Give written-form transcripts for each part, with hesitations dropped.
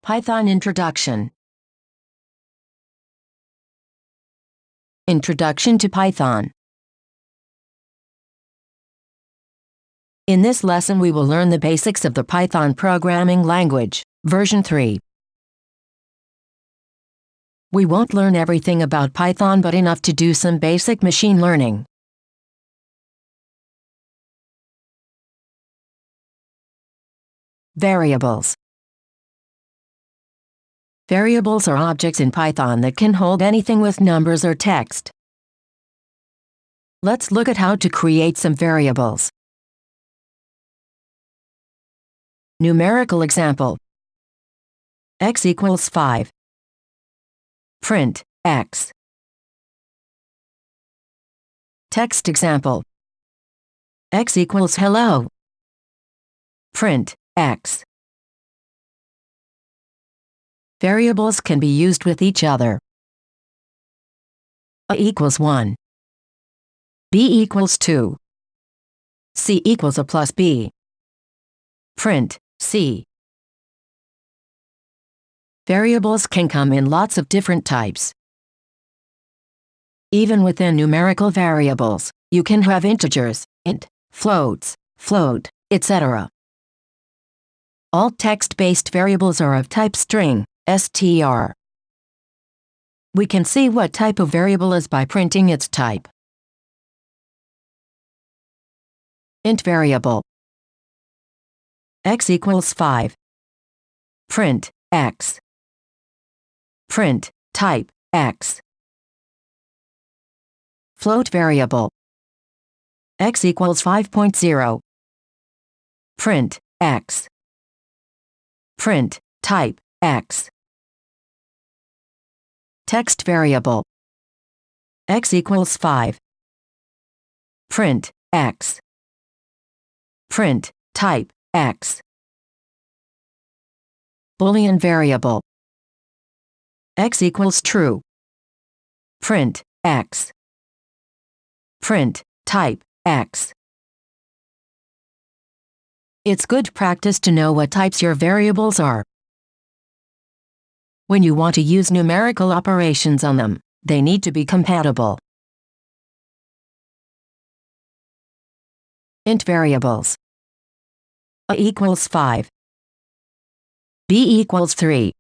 Python Introduction. Introduction to Python. In this lesson we will learn the basics of the Python programming language, version 3. We won't learn everything about Python but enough to do some basic machine learning. Variables. Variables are objects in Python that can hold anything with numbers or text. Let's look at how to create some variables. Numerical example. X equals 5. Print X. Text example. X equals hello. Print X. Variables can be used with each other. A equals 1. B equals 2. C equals A plus B. Print C. Variables can come in lots of different types. Even within numerical variables, you can have integers, int, floats, float, etc. All text-based variables are of type string, str. We can see what type of variable is by printing its type. Int variable. X equals 5. Print X. Print type X. Float variable. X equals 5.0. Print X. Print type X. Text variable. X equals 5. Print X. Print type X. Boolean variable. X equals true. Print X. Print type X. It's good practice to know what types your variables are. When you want to use numerical operations on them, they need to be compatible. Int variables. A equals 5. B equals 3.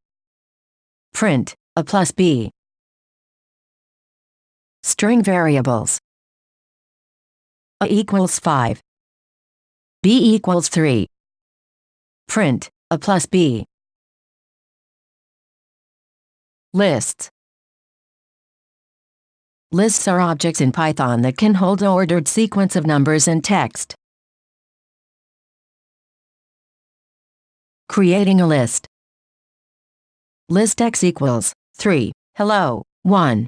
Print A plus B. String variables. A equals 5. B equals 3. Print A plus B. Lists. Lists are objects in Python that can hold an ordered sequence of numbers and text. Creating a list. List X equals 3, hello, 1.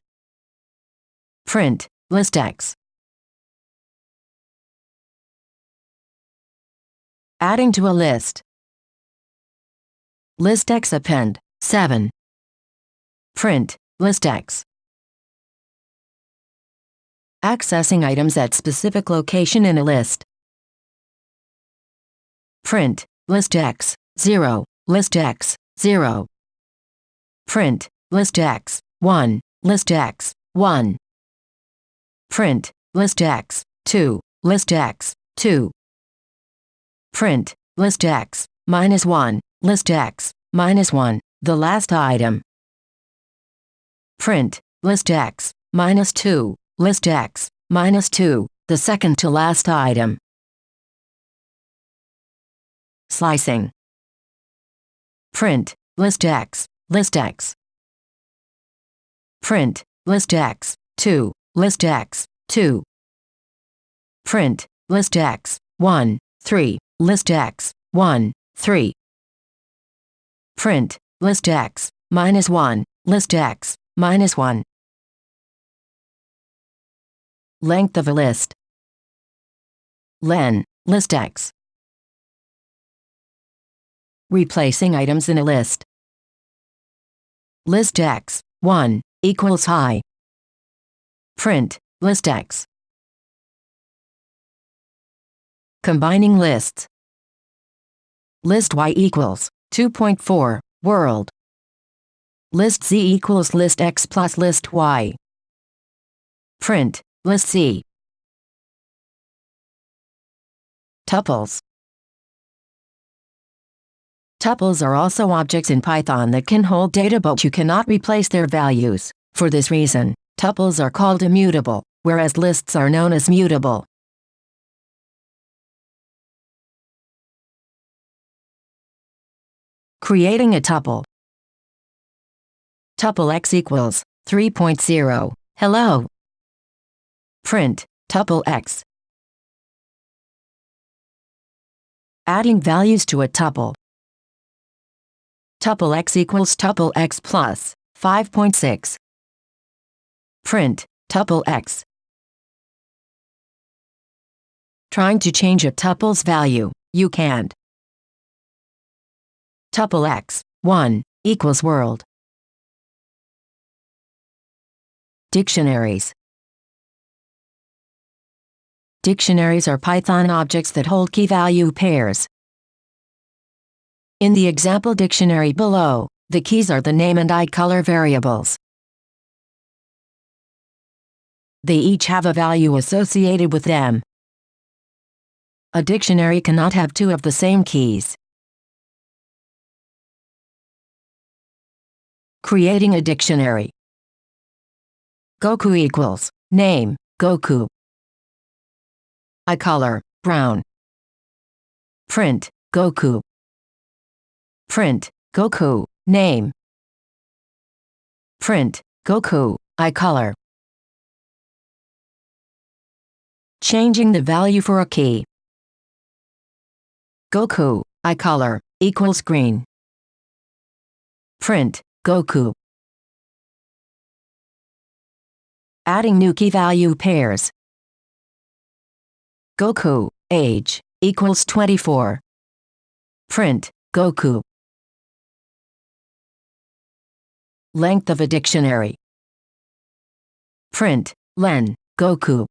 Print list X. Adding to a list. List X append 7. Print list X. Accessing items at specific location in a list. Print list X 0, list X 0. Print list X 1, list X 1. Print list X 2, list X 2. Print list X -1, list X -1, the last item. Print list X -2, list X -2, the second to last item. Slicing. Print list X, list X. Print list X 2, list X 2. Print list X 1, 3, list X 1, 3. Print list X -1, list X -1. Length of a list. Len, list X. Replacing items in a list. List X 1 equals high. Print list X. Combining lists. List Y equals 2.4, world. List Z equals list X plus list Y. Print, list Z. Tuples. Tuples are also objects in Python that can hold data but you cannot replace their values. For this reason, tuples are called immutable, whereas lists are known as mutable. Creating a tuple. Tuple X equals 3.0. Hello. Print, tuple X. Adding values to a tuple. Tuple X equals tuple X plus 5.6. Print, tuple X. Trying to change a tuple's value, you can't. Tuple X, 1, equals world. Dictionaries. Dictionaries are Python objects that hold key-value pairs. In the example dictionary below, the keys are the name and eye-color variables. They each have a value associated with them. A dictionary cannot have two of the same keys. Creating a dictionary. Goku equals name, Goku. Eye color, brown. Print, Goku. Print, Goku, name. Print, Goku, eye color. Changing the value for a key. Goku, eye color, equals green. Print, Goku. Adding new key value pairs. Goku, age, equals 24. Print, Goku. Length of a dictionary. Print, len, Goku.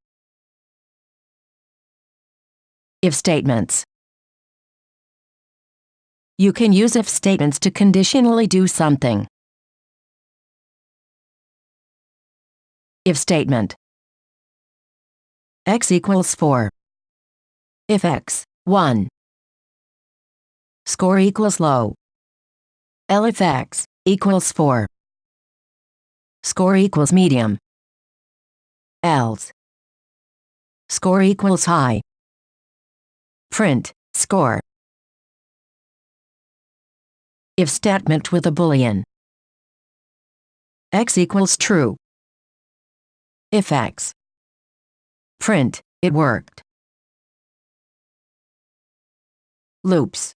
If statements. You can use if statements to conditionally do something. If statement. X equals 4. If X, 1. Score equals low. L if X equals 4. Score equals medium. Else. Score equals high. Print, score. If statement with a boolean. X equals true. If X. Print, it worked. Loops.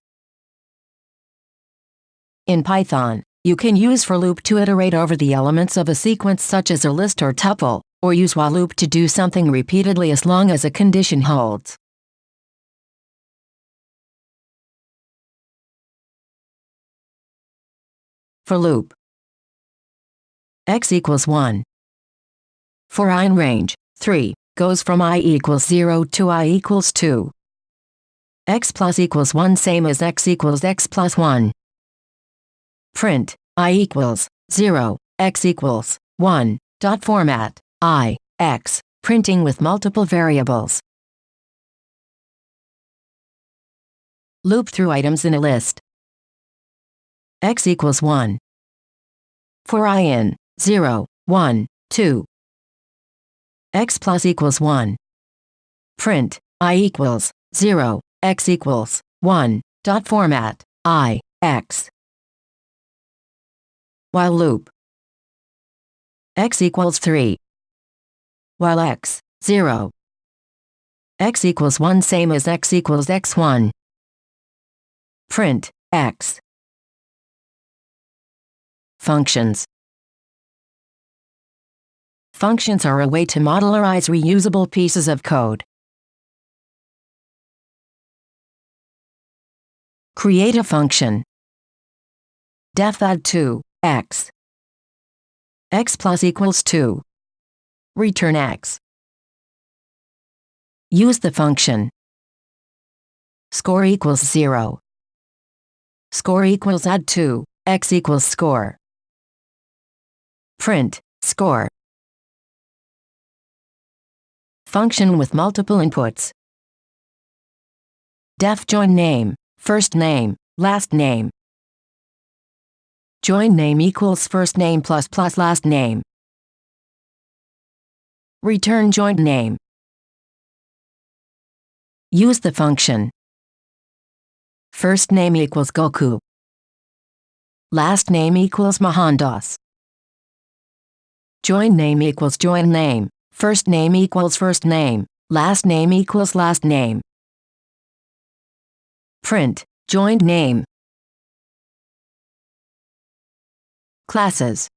In Python, you can use for loop to iterate over the elements of a sequence such as a list or tuple, or use while loop to do something repeatedly as long as a condition holds. For loop. X equals 1. For I in range 3, goes from I equals 0 to I equals 2. X plus equals 1 same as X equals X plus 1. Print, I equals 0, X equals 1, dot format, I, X, printing with multiple variables. Loop through items in a list. X equals 1. For I in 0, 1, 2. X plus equals 1. Print, I equals 0, X equals 1, dot format, I, X. While loop. X equals 3. While X, 0. X equals 1 same as X equals X1. Print, X. Functions. Functions are a way to modularize reusable pieces of code. Create a function. Def add 2, X. X plus equals 2. Return X. Use the function. Score equals 0. Score equals add 2, x equals score. Print, score. Function with multiple inputs. Def join name, first name, last name. Join name equals first name plus last name. Return joined name. Use the function. First name equals Goku. Last name equals Mohandas. Join name equals join name. First name equals first name. Last name equals last name. Print, joined name. Classes.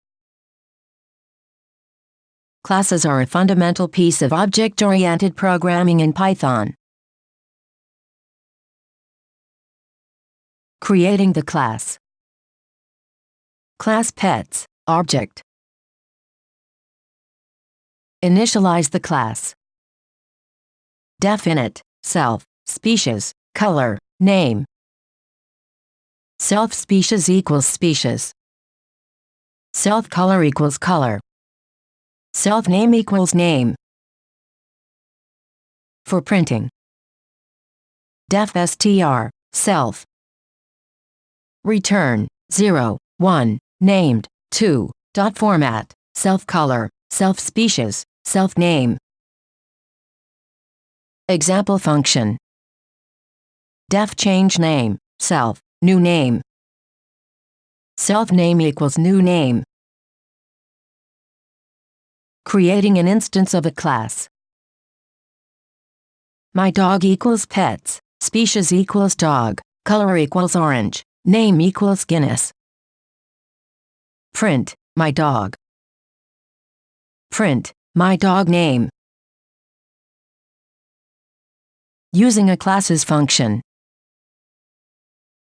Classes are a fundamental piece of object-oriented programming in Python. Creating the class. Class pets, object. Initialize the class. Definite, self, species, color, name. Self species equals species. Self color equals color. Self name equals name. For printing. Def str, self. Return, 0, 1, named, 2, dot format, self color, self species, self name. Example function. Def change name, self, new name. Self name equals new name. Creating an instance of a class. My dog equals pets, species equals dog, color equals orange, name equals Guinness. Print, my dog. Print, my dog name. Using a class's function.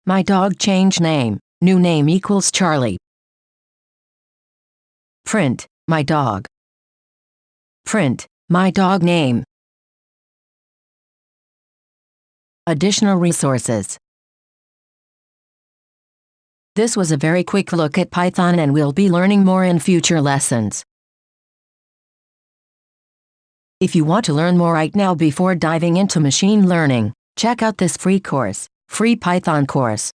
My dog change name, new name equals Charlie. Print, my dog. Print, my dog name. Additional resources. This was a very quick look at Python, and we'll be learning more in future lessons. If you want to learn more right now before diving into machine learning, check out this free course, Free Python course.